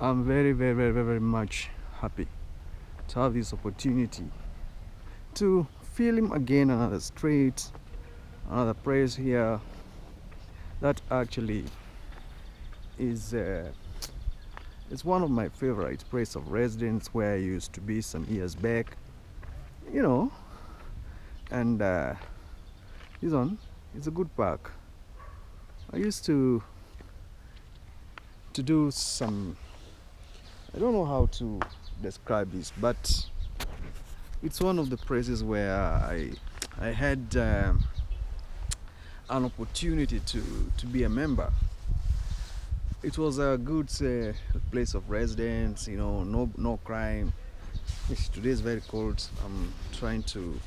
I'm very much happy to have this opportunity to film again another street, another place here that actually is it's one of my favorite place of residence where I used to be some years back, you know, and this one is a good park. I used to do some, I don't know how to describe this, but it's one of the places where I had an opportunity to be a member. It was a good place of residence, you know, no crime. Today is very cold. I'm trying to,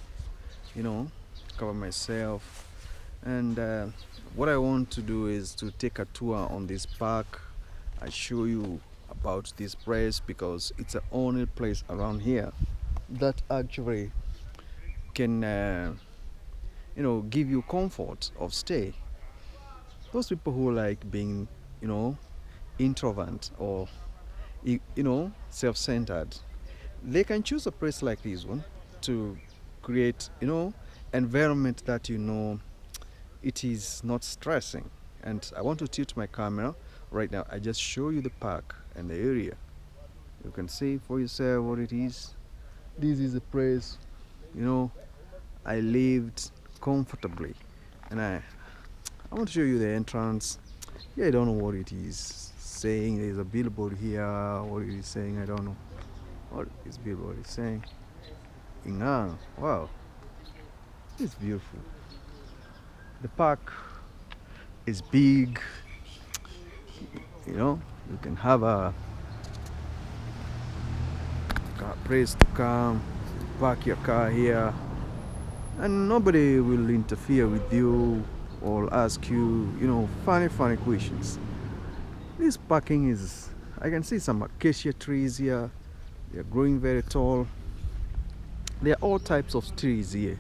you know, cover myself, and what I want to do is to take a tour on this park. I show you about this place because it's the only place around here that actually can you know, give you comfort of stay. Those people who like being, you know, introvert or you know, self-centered, they can choose a place like this one to create, you know, environment that, you know, it is not stressing. And I want to tilt my camera right now. I just show you the park and the area. You can see for yourself what it is. This is a place, you know, I lived comfortably, and I want to show you the entrance. Yeah, I don't know what it is saying. There's a billboard here. What it is saying, I don't know what this billboard is saying. Ingang. Wow, it's beautiful. The park is big, you know. You can have a place to come, park your car here, and nobody will interfere with you or ask you, you know, funny questions. This parking is, I can see some acacia trees here. They are growing very tall. There are all types of trees here.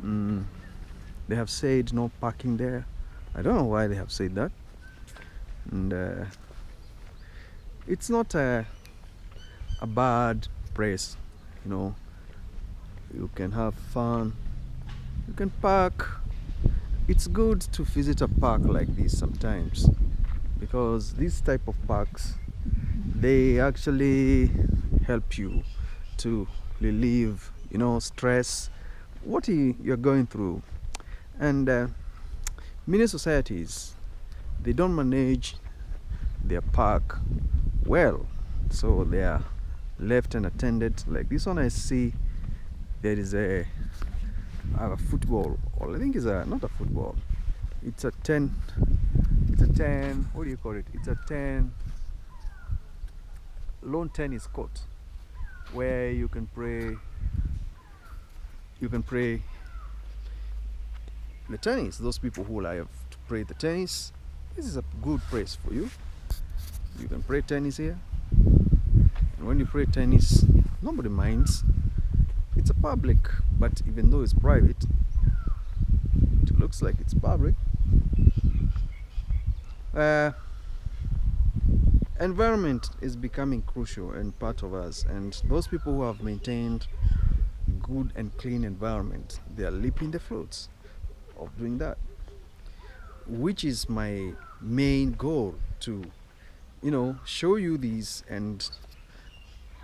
They have said no parking there. I don't know why they have said that. And it's not a bad place, you know. You can have fun, you can park. It's good to visit a park like this sometimes, because these type of parks, they actually help you to relieve, you know, stress, what you're going through. And many societies, they don't manage their park well, so they are left unattended. Like this one, I see there is a football, or I think it's not a football, it's a 10, what do you call it, it's a 10 lawn tennis court where you can play the tennis. Those people who like to play the tennis, this is a good place for you. You can play tennis here, and when you play tennis, nobody minds. It's a public, but even though it's private, it looks like it's public. Environment is becoming crucial and part of us, and those people who have maintained good and clean environment, they are reaping the fruits of doing that, which is my main goal, to, you know, show you these and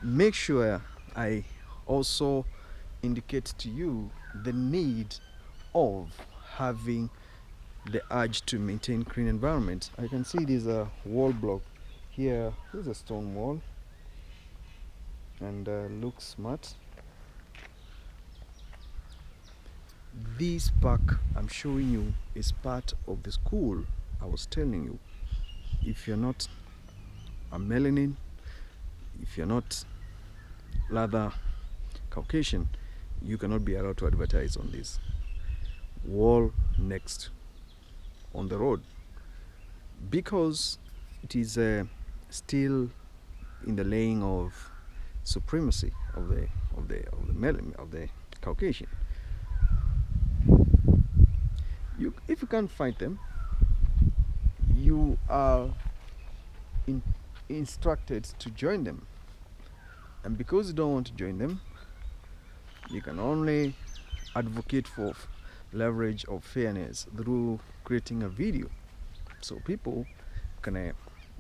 make sure I also indicate to you the need of having the urge to maintain clean environment. I can see there's a wall block here. There's a stone wall, and looks smart. This park I'm showing you is part of the school I was telling you. If you're not a melanin, if you're not rather Caucasian, you cannot be allowed to advertise on this wall next on the road, because it is still in the laying of supremacy of the melanin, of the Caucasian. If you can't fight them, you are in instructed to join them. And because you don't want to join them, you can only advocate for leverage of fairness through creating a video, so people can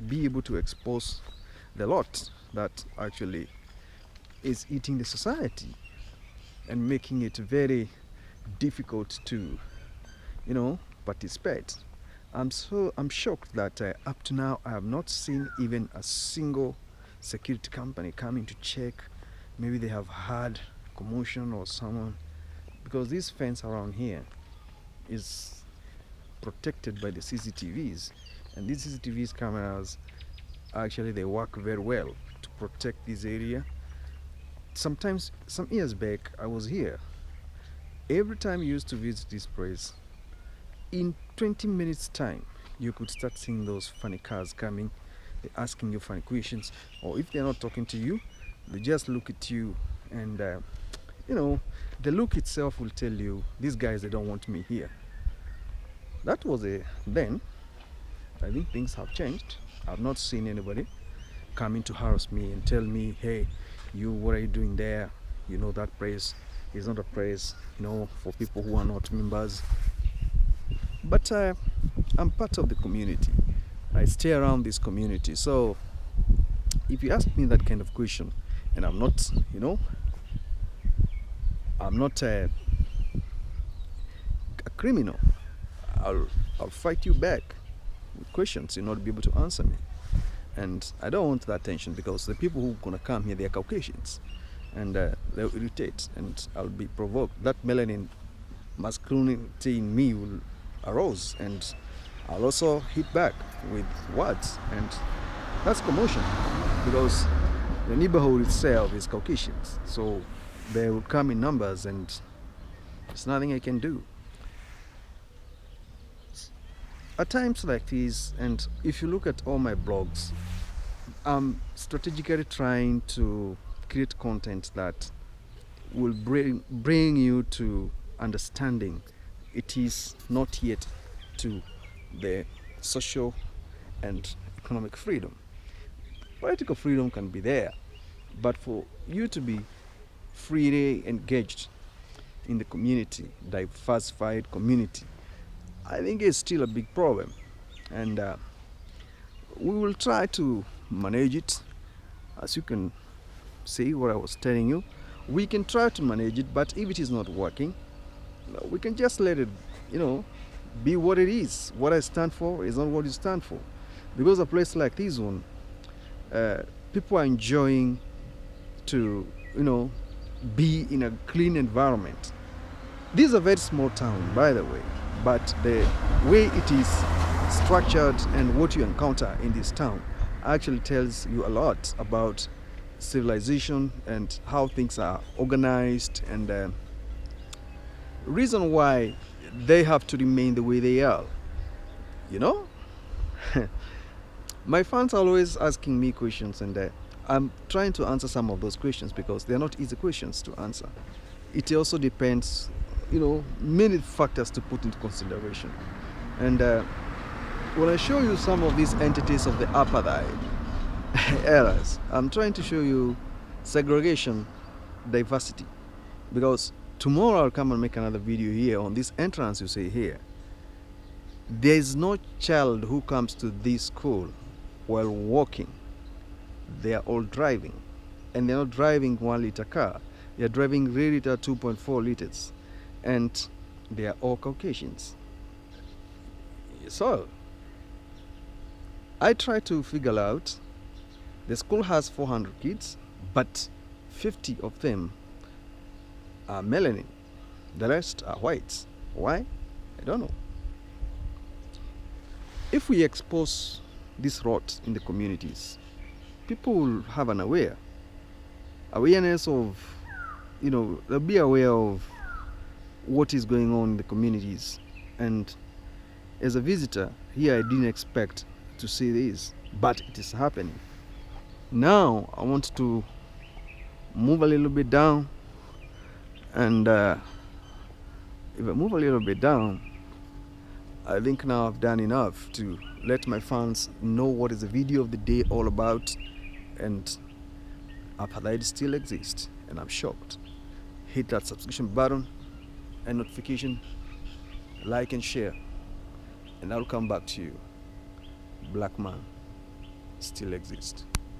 be able to expose the lot that actually is eating the society and making it very difficult to, participate. I'm shocked that up to now I have not seen even a single security company coming to check. Maybe they have had commotion or someone, because this fence around here is protected by the CCTVs, and these CCTVs cameras actually they work very well to protect this area. Sometimes, some years back, I was here. Every time you used to visit this place, in 20 minutes time you could start seeing those funny cars coming. They're asking you funny questions, or if they're not talking to you, they just look at you, and the look itself will tell you, these guys, they don't want me here. That was then. I think things have changed. I've not seen anybody coming to harass me and tell me, hey, what are you doing there? That place is not a place for people who are not members. But I'm part of the community. I stay around this community. So if you ask me that kind of question, and I'm not a criminal, I'll fight you back with questions. You'll not be able to answer me. And I don't want that tension, because the people who are gonna come here, they're Caucasians, and they'll irritate, and I'll be provoked. That melanin masculinity in me will arouse, and I'll also hit back with words, and that's commotion, because the neighborhood itself is Caucasians, so they will come in numbers, and there's nothing I can do. At times like this, and if you look at all my blogs, I'm strategically trying to create content that will bring you to understanding it is not yet to the social and economic freedom. Political freedom can be there, but for you to be freely engaged in the community, diversified community, I think it's still a big problem, and we will try to manage it. As you can see what I was telling you, we can try to manage it, but if it is not working, we can just let it, be what it is. What I stand for is not what you stand for, because a place like this one, people are enjoying to, be in a clean environment. This is a very small town, by the way, but the way it is structured and what you encounter in this town actually tells you a lot about civilization and how things are organized, and the reason why they have to remain the way they are. My fans are always asking me questions, and I'm trying to answer some of those questions, because they're not easy questions to answer. It also depends, many factors to put into consideration. And when I show you some of these entities of the apartheid eras, I'm trying to show you segregation, diversity, because tomorrow I'll come and make another video here on this entrance you see here. There is no child who comes to this school while walking. They are all driving, and they're not driving 1 liter car. They're driving 3 liter, 2.4 liters, and they are all Caucasians. So I try to figure out, the school has 400 kids, but 50 of them are melanin. The rest are whites. Why? I don't know. If we expose this rot in the communities, people will have an awareness of, they'll be aware of what is going on in the communities. And as a visitor here, I didn't expect to see this, but it is happening. Now I want to move a little bit down, and if I move a little bit down, I think now I've done enough to let my fans know what is the video of the day all about, and apartheid still exists, and I'm shocked. Hit that subscription button and notification, like and share, and I'll come back to you. Black man still exists.